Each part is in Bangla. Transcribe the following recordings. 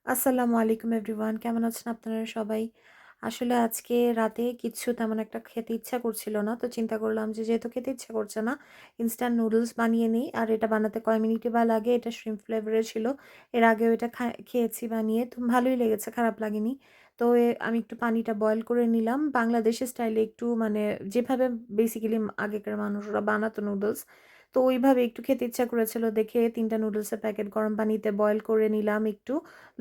আসসালামু আলাইকুম এভরিওয়ান, কেমন আছেন আপনারা সবাই? আসলে আজকে রাতে কিচ্ছু তেমন একটা খেতে ইচ্ছা করছিল না। তো চিন্তা করলাম যে যেহেতু খেতে ইচ্ছা করছে না, ইনস্ট্যান্ট নুডলস বানিয়ে নিই। আর এটা বানাতে কয় মিনিটই বা লাগে। এটা শ্রিম্প ফ্লেভারের ছিল। এর আগেও এটা খেয়েছি বানিয়ে। তো ভালোই লেগেছে, খারাপ লাগেনি। তো আমি একটু পানিটা বয়েল করে নিলাম। বাংলাদেশের স্টাইলে একটু মানে যেভাবে বেসিক্যালি আগেকার মানুষরা বানাতো নুডলস, তো ওইভাবে একটু খেতে ইচ্ছা করেছিল দেখে ৩ টা নুডলসের প্যাকেট গরম পানিতে বয়েল করে নিলাম একটু।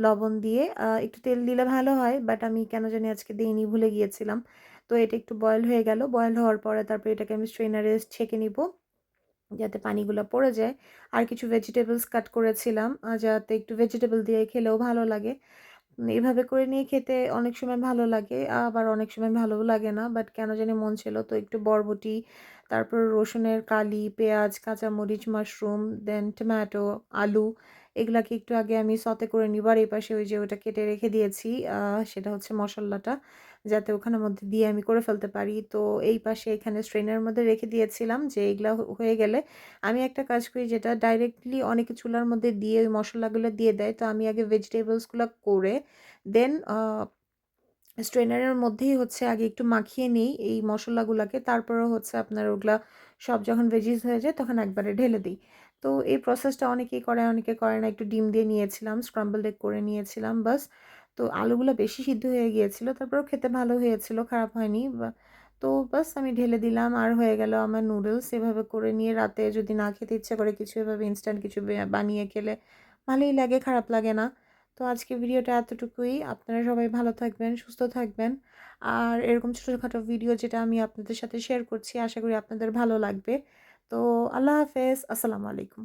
লবণ দিয়ে একটু তেল দিলে ভালো হয়, বাট আমি কেন জানি আজকে দেইনি, ভুলে গিয়েছিলাম। তো এটা একটু বয়েল হয়ে গেল। বয়েল হওয়ার পরে তারপরে এটাকে আমি স্ট্রেইনারে ছেঁকে নিব, যাতে পানিগুলা পড়ে যায়। আর কিছু ভেজিটেবলস কাট করেছিলাম, যাতে একটু ভেজিটেবল দিয়ে খেলেও ভালো লাগে। এভাবে করে নিয়ে খেতে অনেক সময় ভালো লাগে, আবার অনেক সময় ভালোও লাগে না। বাট কেন জানি মন ছিল, তো একটু বরবটি, তারপর রসুনের কালি, পেঁয়াজ, কাঁচামরিচ, মাশরুম, দেন টমেটো, আলু, এগুলাকে একটু আগে আমি সতে করে নিব। আর এই পাশে ওই যে ওটা কেটে রেখে দিয়েছি, সেটা হচ্ছে মসল্লাটা, যাতে ওখানের মধ্যে দিয়ে আমি করে ফেলতে পারি। তো এই পাশে এখানে স্ট্রেইনার মধ্যে রেখে দিয়েছিলাম যে এগুলা হয়ে গেলে আমি একটা কাজ করি, যেটা ডাইরেক্টলি অনেকে চুলার মধ্যে দিয়ে ওই মসলাগুলো দিয়ে দেয়। তো আমি আগে ভেজিটেবলসগুলো করে দেন স্ট্রেনারের মধ্যেই হচ্ছে আগে একটু মাখিয়ে নেই এই মসলাগুলাকে। তারপরেও হচ্ছে আপনার ওগুলা সব যখন ভেজিস হয়ে যায় তখন একবারে ঢেলে দিই। তো এই প্রসেসটা অনেকেই করে, অনেকে করে না। একটু ডিম দিয়ে নিয়েছিলাম, স্ক্রাম্বলড এগ করে নিয়েছিলাম, বাস। তো আলুগুলা বেশি সিদ্ধ হয়ে গিয়েছিল, তারপরেও খেতে ভালো হয়েছিল, খারাপ হয়নি। তো বাস আমি ঢেলে দিলাম আর হয়ে গেল আমার নুডলস। এভাবে করে নিয়ে রাতে যদি না খেতে ইচ্ছা করে কিছু, এভাবে ইনস্ট্যান্ট কিছু বানিয়ে খেলে ভালোই লাগে, খারাপ লাগে না। তো আজকে ভিডিওটা এতটুকুই। আপনারা সবাই ভালো থাকবেন, সুস্থ থাকবেন। আর এরকম ছোটখাটো ভিডিও যেটা আমি আপনাদের সাথে শেয়ার করছি, আশা করি আপনাদের ভালো লাগবে। তো আল্লাহ হাফেজ, আসসালামু আলাইকুম।